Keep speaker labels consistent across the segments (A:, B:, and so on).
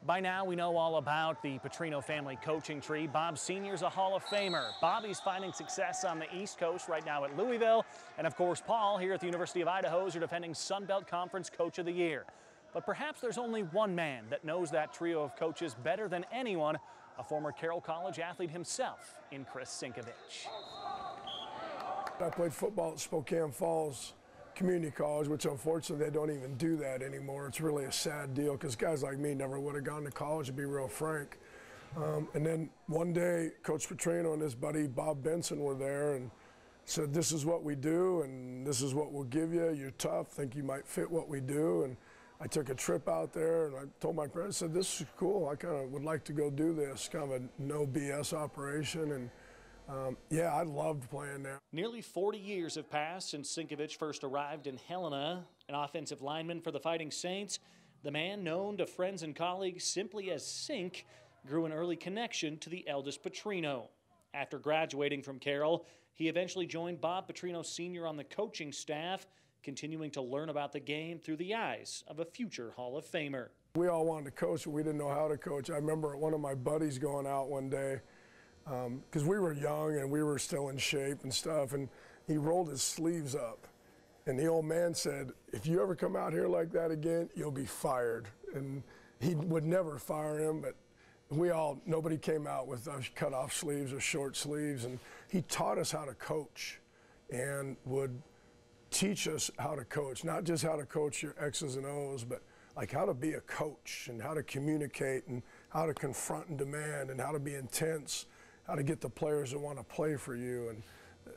A: By now, we know all about the Petrino family coaching tree. Bob Sr.'s a Hall of Famer. Bobby's finding success on the East Coast right now at Louisville. And of course, Paul here at the University of Idaho is your defending Sun Belt Conference Coach of the Year. But perhaps there's only one man that knows that trio of coaches better than anyone, a former Carroll College athlete himself in Kris Cinkovich.
B: I played football at Spokane Falls Community College, which unfortunately they don't even do that anymore. It's really a sad deal because guys like me never would have gone to college, to be real frank. And then one day, Coach Petrino and his buddy Bob Benson were there and said, "This is what we do and this is what we'll give you. You're tough, think you might fit what we do." And I took a trip out there and I told my parents, I said, "This is cool. I kind of would like to go do this, kind of a no BS operation." And yeah, I loved playing there.
A: Nearly 40 years have passed since Cinkovich first arrived in Helena. An offensive lineman for the Fighting Saints, the man known to friends and colleagues simply as Cink grew an early connection to the eldest Petrino. After graduating from Carroll, he eventually joined Bob Petrino Sr. on the coaching staff, continuing to learn about the game through the eyes of a future Hall of Famer.
B: We all wanted to coach, but we didn't know how to coach. I remember one of my buddies going out one day, because we were young and we were still in shape and stuff, and he rolled his sleeves up. And the old man said, "If you ever come out here like that again, you'll be fired." And he would never fire him, but nobody came out with cut off sleeves or short sleeves. And he taught us how to coach and would teach us how to coach, not just how to coach your X's and O's, but like how to be a coach and how to communicate and how to confront and demand and how to be intense, how to get the players that want to play for you.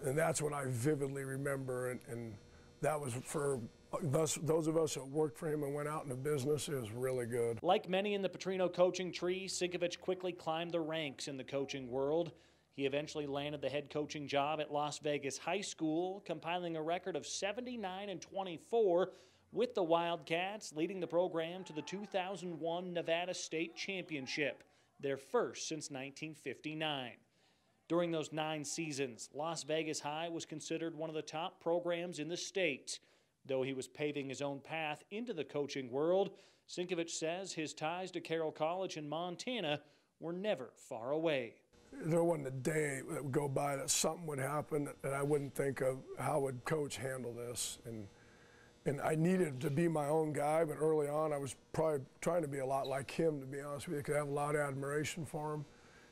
B: And that's what I vividly remember. And that was for those of us that worked for him and went out into business, it was really good.
A: Like many in the Petrino coaching tree, Cinkovich quickly climbed the ranks in the coaching world. He eventually landed the head coaching job at Las Vegas High School, compiling a record of 79-24 with the Wildcats, leading the program to the 2001 Nevada State Championship, their first since 1959. During those 9 seasons, Las Vegas High was considered one of the top programs in the state. Though he was paving his own path into the coaching world, Cinkovich says his ties to Carroll College in Montana were never far away.
B: There wasn't a day that would go by that something would happen that I wouldn't think of how would Coach handle this. And I needed to be my own guy, but early on I was probably trying to be a lot like him, to be honest with you, because I have a lot of admiration for him.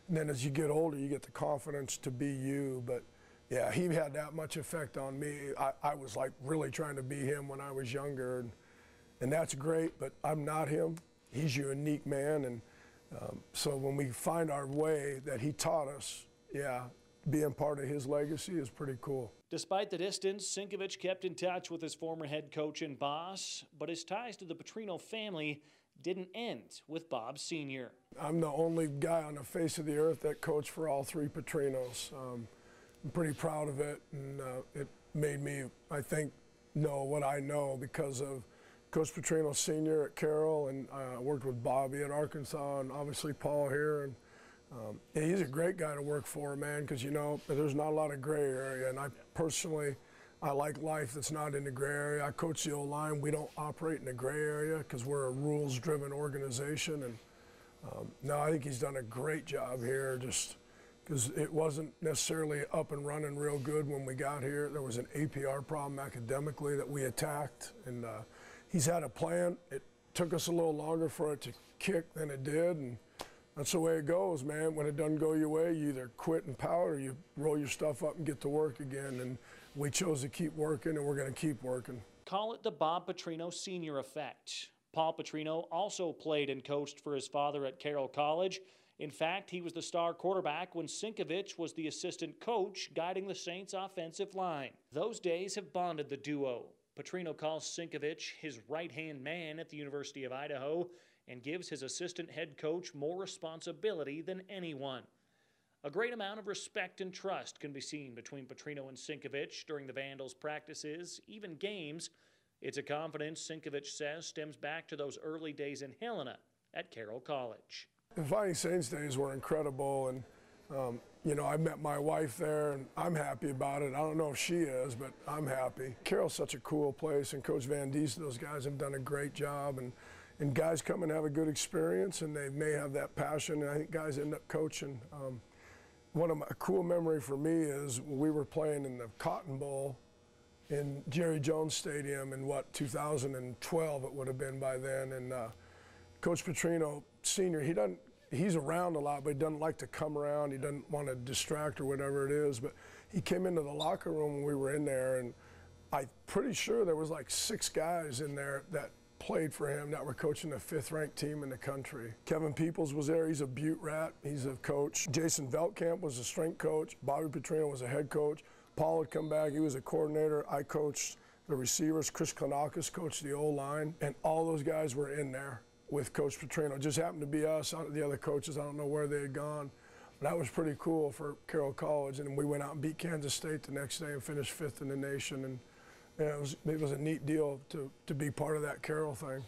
B: And then as you get older, you get the confidence to be you. But yeah, he had that much effect on me. I was like really trying to be him when I was younger. And that's great, but I'm not him. He's a unique man. And so when we find our way that he taught us, yeah, being part of his legacy is pretty cool.
A: Despite the distance, Cinkovich kept in touch with his former head coach and boss, but his ties to the Petrino family didn't end with Bob Sr.
B: I'm the only guy on the face of the earth that coached for all 3 Petrinos. I'm pretty proud of it, and it made me, I think, know what I know because of Coach Petrino Sr. at Carroll, and I worked with Bobby at Arkansas, and obviously Paul here. And yeah, he's a great guy to work for, man, because, you know, there's not a lot of gray area. And I personally, I like life that's not in the gray area. I coach the O-line. We don't operate in the gray area because we're a rules-driven organization. And no, I think he's done a great job here, just because it wasn't necessarily up and running real good when we got here. There was an APR problem academically that we attacked, and he's had a plan. It took us a little longer for it to kick than it did, and that's the way it goes, man. When it doesn't go your way, you either quit and pout or you roll your stuff up and get to work again. And we chose to keep working, and we're going to keep working.
A: Call it the Bob Petrino Sr. effect. Paul Petrino also played and coached for his father at Carroll College. In fact, he was the star quarterback when Cinkovich was the assistant coach guiding the Saints' offensive line. Those days have bonded the duo. Petrino calls Cinkovich his right-hand man at the University of Idaho and gives his assistant head coach more responsibility than anyone. A great amount of respect and trust can be seen between Petrino and Cinkovich during the Vandals' practices, even games. It's a confidence Cinkovich says stems back to those early days in Helena at Carroll College.
B: The Fighting Saints days were incredible, and you know, I met my wife there, and I'm happy about it. I don't know if she is, but I'm happy. Carroll's such a cool place, and Coach Van Diest, those guys have done a great job, and and guys come and have a good experience, and they may have that passion, and I think guys end up coaching. A cool memory for me is when we were playing in the Cotton Bowl in Jerry Jones Stadium in 2012 it would have been by then, and Coach Petrino, Sr., he's around a lot, but he doesn't like to come around. He doesn't want to distract or whatever it is, but he came into the locker room when we were in there, and I'm pretty sure there was like 6 guys in there that played for him that were coaching the 5th-ranked team in the country. Kevin Peoples was there. He's a Butte rat. He's a coach. Jason Veltkamp was a strength coach. Bobby Petrino was a head coach. Paul had come back. He was a coordinator. I coached the receivers. Chris Konakis coached the O-line, and all those guys were in there with Coach Petrino. It just happened to be us. The other coaches, I don't know where they had gone. But that was pretty cool for Carroll College, and we went out and beat Kansas State the next day and finished 5th in the nation. And yeah, it was a neat deal to be part of that Carroll thing.